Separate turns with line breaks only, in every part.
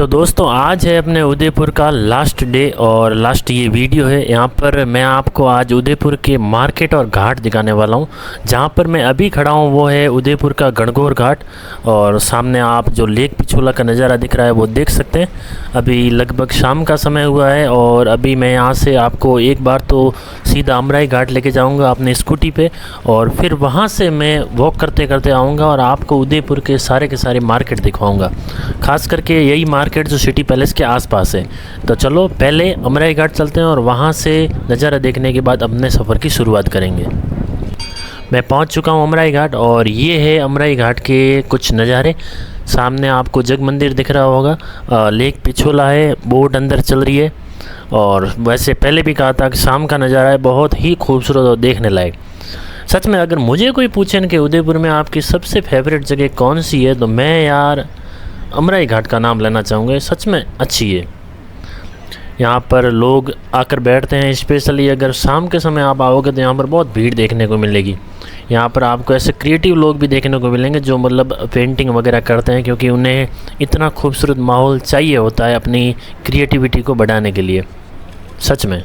तो दोस्तों आज है अपने उदयपुर का लास्ट डे और लास्ट ये वीडियो है। यहाँ पर मैं आपको आज उदयपुर के मार्केट और घाट दिखाने वाला हूँ। जहाँ पर मैं अभी खड़ा हूँ वो है उदयपुर का गणगौर घाट और सामने आप जो लेक पिछोला का नज़ारा दिख रहा है वो देख सकते हैं। अभी लगभग शाम का समय हुआ है और अभी मैं यहाँ से आपको एक बार तो सीधा अमराई घाट लेके जाऊँगा अपनी स्कूटी पे और फिर वहाँ से मैं वॉक करते करते आऊँगा और आपको उदयपुर के सारे मार्केट दिखवाऊँगा। खास करके यही मार्केट जो सिटी पैलेस के आसपास है। तो चलो पहले अमराई घाट चलते हैं और वहाँ से नज़ारा देखने के बाद अपने सफ़र की शुरुआत करेंगे। मैं पहुँच चुका हूँ अमराई घाट और ये है अमराई घाट के कुछ नज़ारे। सामने आपको जग मंदिर दिख रहा होगा, लेक पिछोला है, बोट अंदर चल रही है और वैसे पहले भी कहा था कि शाम का नज़ारा है बहुत ही खूबसूरत और देखने लायक। सच में अगर मुझे कोई पूछे कि उदयपुर में आपकी सबसे फेवरेट जगह कौन सी है तो मैं यार अमराई घाट का नाम लेना चाहूँगा। सच में अच्छी है, यहाँ पर लोग आकर बैठते हैं। स्पेशली अगर शाम के समय आप आओगे तो यहाँ पर बहुत भीड़ देखने को मिलेगी। यहाँ पर आपको ऐसे क्रिएटिव लोग भी देखने को मिलेंगे जो मतलब पेंटिंग वगैरह करते हैं, क्योंकि उन्हें इतना खूबसूरत माहौल चाहिए होता है अपनी क्रिएटिविटी को बढ़ाने के लिए। सच में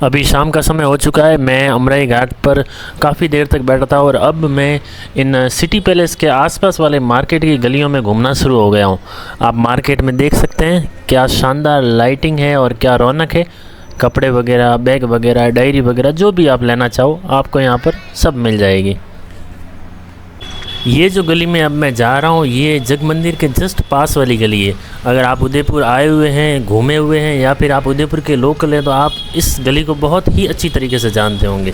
अभी शाम का समय हो चुका है। मैं अमराई घाट पर काफ़ी देर तक बैठा था और अब मैं इन सिटी पैलेस के आसपास वाले मार्केट की गलियों में घूमना शुरू हो गया हूँ। आप मार्केट में देख सकते हैं क्या शानदार लाइटिंग है और क्या रौनक है। कपड़े वगैरह, बैग वगैरह, डायरी वगैरह जो भी आप लेना चाहो आपको यहाँ पर सब मिल जाएगी। ये जो गली में अब मैं जा रहा हूँ ये जग मंदिर के जस्ट पास वाली गली है। अगर आप उदयपुर आए हुए हैं, घूमे हुए हैं या फिर आप उदयपुर के लोकल हैं तो आप इस गली को बहुत ही अच्छी तरीके से जानते होंगे।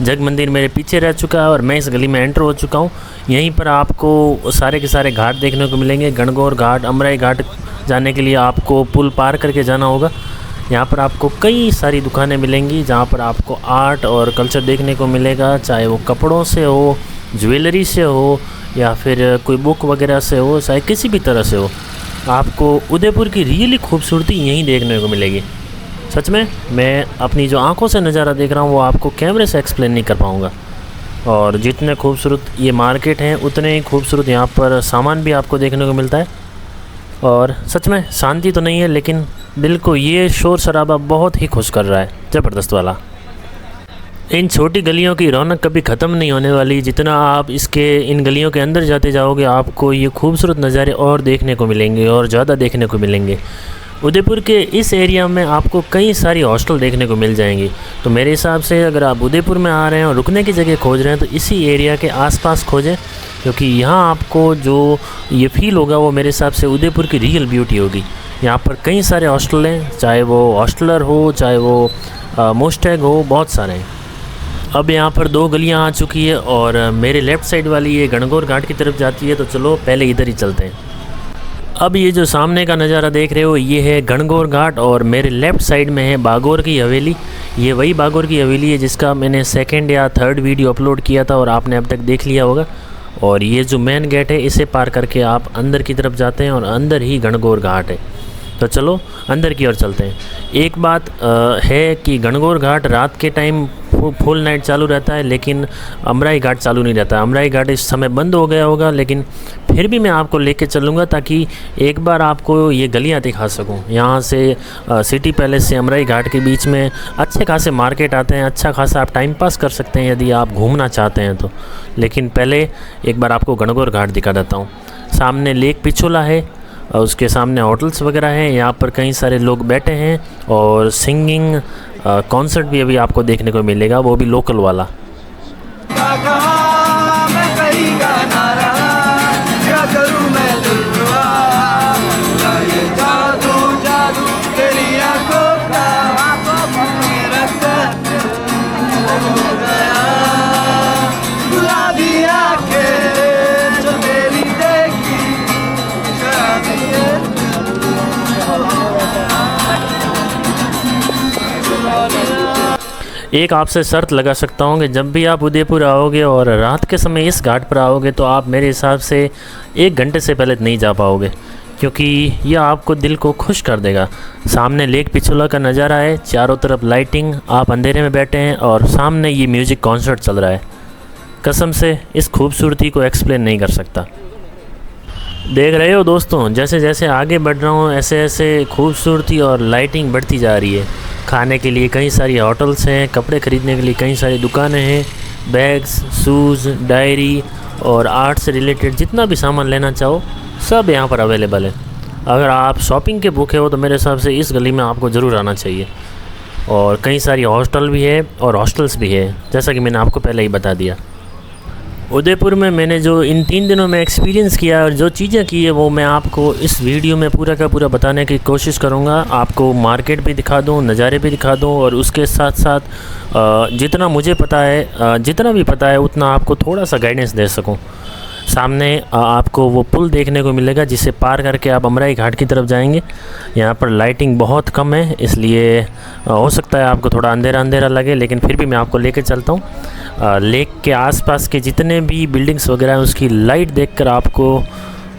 जग मंदिर मेरे पीछे रह चुका है और मैं इस गली में एंटर हो चुका हूँ। यहीं पर आपको सारे के सारे घाट देखने को मिलेंगे। गणगौर घाट, अमराई घाट जाने के लिए आपको पुल पार करके जाना होगा। यहाँ पर आपको कई सारी दुकानें मिलेंगी जहाँ पर आपको आर्ट और कल्चर देखने को मिलेगा, चाहे वो कपड़ों से हो, ज्वेलरी से हो या फिर कोई बुक वगैरह से हो, चाहे किसी भी तरह से हो। आपको उदयपुर की रियली खूबसूरती यहीं देखने को मिलेगी। सच में मैं अपनी जो आंखों से नज़ारा देख रहा हूँ वो आपको कैमरे से एक्सप्लेन नहीं कर पाऊँगा। और जितने खूबसूरत ये मार्केट हैं उतने ही खूबसूरत यहाँ पर सामान भी आपको देखने को मिलता है। और सच में शांति तो नहीं है लेकिन दिल को ये शोर शराबा बहुत ही खुश कर रहा है, ज़बरदस्त वाला। इन छोटी गलियों की रौनक कभी ख़त्म नहीं होने वाली। जितना आप इन गलियों के अंदर जाते जाओगे आपको ये खूबसूरत नज़ारे और देखने को मिलेंगे और ज़्यादा देखने को मिलेंगे। उदयपुर के इस एरिया में आपको कई सारी हॉस्टल देखने को मिल जाएंगी। तो मेरे हिसाब से अगर आप उदयपुर में आ रहे हैं और रुकने की जगह खोज रहे हैं तो इसी एरिया के आसपास खोजें, क्योंकि यहाँ आपको जो ये फील होगा वो मेरे हिसाब से उदयपुर की रियल ब्यूटी होगी। यहाँ पर कई सारे हॉस्टल हैं, चाहे वो हॉस्टलर हो चाहे वो मोस्टैग हो, बहुत सारे हैं। अब यहाँ पर दो गलियाँ आ चुकी है और मेरे लेफ़्ट साइड वाली ये गणगौर घाट की तरफ जाती है। तो चलो पहले इधर ही चलते हैं। अब ये जो सामने का नज़ारा देख रहे हो ये है गणगौर घाट और मेरे लेफ़्ट साइड में है बागोर की हवेली। ये वही बागोर की हवेली है जिसका मैंने सेकंड या थर्ड वीडियो अपलोड किया था और आपने अब तक देख लिया होगा। और ये जो मेन गेट है इसे पार करके आप अंदर की तरफ जाते हैं और अंदर ही गणगौर घाट है। तो चलो अंदर की ओर चलते हैं। एक बात है कि गणगौर घाट रात के टाइम फुल नाइट चालू रहता है लेकिन अमराई घाट चालू नहीं रहता। अमराई घाट इस समय बंद हो गया होगा लेकिन फिर भी मैं आपको लेके चलूँगा ताकि एक बार आपको ये गलियाँ दिखा सकूँ। यहाँ से सिटी पैलेस से अमराई घाट के बीच में अच्छे खासे मार्केट आते हैं, अच्छा खासा आप टाइम पास कर सकते हैं यदि आप घूमना चाहते हैं तो। लेकिन पहले एक बार आपको गणगौर घाट दिखा देता हूँ। सामने लेक पिछोला है, उसके सामने होटल्स वगैरह हैं। यहाँ पर कई सारे लोग बैठे हैं और सिंगिंग कॉन्सर्ट भी अभी आपको देखने को मिलेगा, वो भी लोकल वाला। एक आपसे शर्त लगा सकता हूँ कि जब भी आप उदयपुर आओगे और रात के समय इस घाट पर आओगे तो आप मेरे हिसाब से 1 घंटे से पहले नहीं जा पाओगे, क्योंकि यह आपको दिल को खुश कर देगा। सामने लेक पिछोला का नज़ारा है, चारों तरफ लाइटिंग, आप अंधेरे में बैठे हैं और सामने ये म्यूज़िक कॉन्सर्ट चल रहा है। कसम से इस खूबसूरती को एक्सप्लेन नहीं कर सकता। देख रहे हो दोस्तों, जैसे जैसे आगे बढ़ रहा हूँ ऐसे ऐसे खूबसूरती और लाइटिंग बढ़ती जा रही है। खाने के लिए कई सारी होटल्स हैं, कपड़े ख़रीदने के लिए कई सारी दुकानें हैं, बैग्स, शूज़, डायरी और आर्ट से रिलेटेड जितना भी सामान लेना चाहो सब यहाँ पर अवेलेबल है। अगर आप शॉपिंग के भूखे हो तो मेरे हिसाब से इस गली में आपको ज़रूर आना चाहिए। और कई सारी हॉस्टल भी है और हॉस्टल्स भी है, जैसा कि मैंने आपको पहले ही बता दिया। उदयपुर में मैंने जो इन 3 दिनों में एक्सपीरियंस किया और जो चीज़ें की है वो मैं आपको इस वीडियो में पूरा का पूरा बताने की कोशिश करूँगा। आपको मार्केट भी दिखा दूँ, नज़ारे भी दिखा दूँ और उसके साथ साथ जितना मुझे पता है, जितना भी पता है उतना आपको थोड़ा सा गाइडेंस दे सकूँ। सामने आपको वो पुल देखने को मिलेगा जिसे पार करके आप अमराई घाट की तरफ जाएंगे। यहाँ पर लाइटिंग बहुत कम है, इसलिए हो सकता है आपको थोड़ा अंधेरा अंधेरा लगे, लेकिन फिर भी मैं आपको लेकर चलता हूँ। लेक के आसपास के जितने भी बिल्डिंग्स वगैरह हैं उसकी लाइट देखकर आपको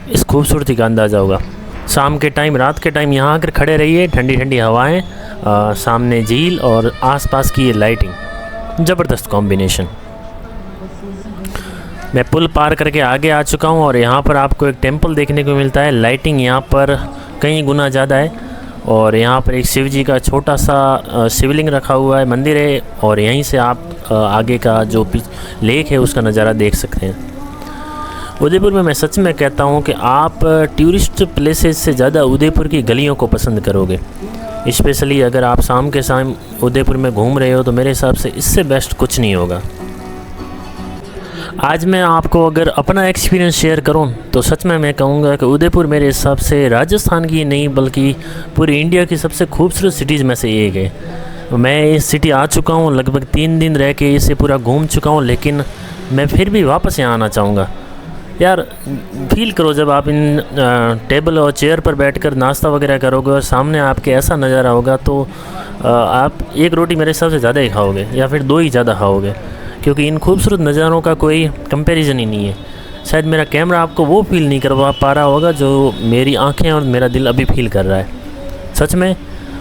इस खूबसूरती का अंदाज़ा होगा। शाम के टाइम, रात के टाइम यहाँ आकर खड़े रहिए, ठंडी ठंडी हवाएँ, सामने झील और आसपास की ये लाइटिंग, ज़बरदस्त कॉम्बिनेशन। मैं पुल पार करके आगे आ चुका हूँ और यहाँ पर आपको एक टेंपल देखने को मिलता है। लाइटिंग यहाँ पर कई गुना ज़्यादा है और यहाँ पर एक शिव जी का छोटा सा शिवलिंग रखा हुआ है, मंदिर है, और यहीं से आप आगे का जो लेक है उसका नज़ारा देख सकते हैं। उदयपुर में मैं सच में कहता हूँ कि आप टूरिस्ट प्लेसेस से ज़्यादा उदयपुर की गलियों को पसंद करोगे। स्पेशली अगर आप शाम के शाम उदयपुर में घूम रहे हो तो मेरे हिसाब से इससे बेस्ट कुछ नहीं होगा। आज मैं आपको अगर अपना एक्सपीरियंस शेयर करूं तो सच में मैं कहूँगा कि उदयपुर मेरे हिसाब से राजस्थान की नहीं बल्कि पूरी इंडिया की सबसे खूबसूरत सिटीज़ में से एक है। मैं इस सिटी आ चुका हूं, लगभग 3 दिन रह के इसे पूरा घूम चुका हूं, लेकिन मैं फिर भी वापस यहाँ आना चाहूँगा। यार फील करो जब आप इन टेबल और चेयर पर बैठकर नाश्ता वगैरह करोगे और सामने आपके ऐसा नज़ारा होगा तो आप एक रोटी मेरे हिसाब से ज़्यादा ही खाओगे या फिर 2 ही ज़्यादा खाओगे, क्योंकि इन खूबसूरत नज़ारों का कोई कंपैरिजन ही नहीं है। शायद मेरा कैमरा आपको वो फील नहीं करवा पा रहा होगा जो मेरी आंखें और मेरा दिल अभी फील कर रहा है। सच में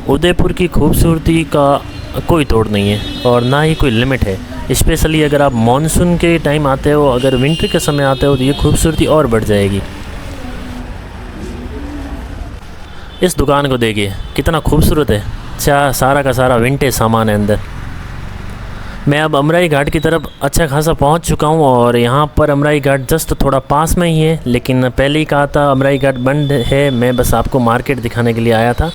उदयपुर की खूबसूरती का कोई तोड़ नहीं है और ना ही कोई लिमिट है। स्पेशली अगर आप मानसून के टाइम आते हो, अगर विंटर के समय आते हो तो ये खूबसूरती और बढ़ जाएगी। इस दुकान को देखिए कितना खूबसूरत है, सारा का सारा विंटेज सामान है अंदर। मैं अब अमराई घाट की तरफ अच्छा खासा पहुंच चुका हूं और यहाँ पर अमराई घाट जस्ट थोड़ा पास में ही है, लेकिन पहले ही कहा था अमराई घाट बंद है। मैं बस आपको मार्केट दिखाने के लिए आया था।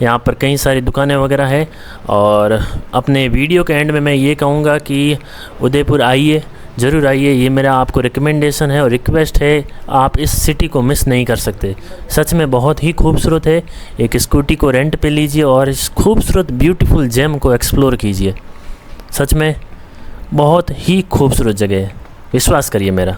यहाँ पर कई सारी दुकानें वगैरह है और अपने वीडियो के एंड में मैं ये कहूँगा कि उदयपुर आइए, ज़रूर आइए। ये मेरा आपको रिकमेंडेशन है और रिक्वेस्ट है, आप इस सिटी को मिस नहीं कर सकते। सच में बहुत ही खूबसूरत है। एक स्कूटी को रेंट पे लीजिए और इस खूबसूरत ब्यूटीफुल जेम को एक्सप्लोर कीजिए। सच में बहुत ही खूबसूरत जगह है, विश्वास करिए मेरा।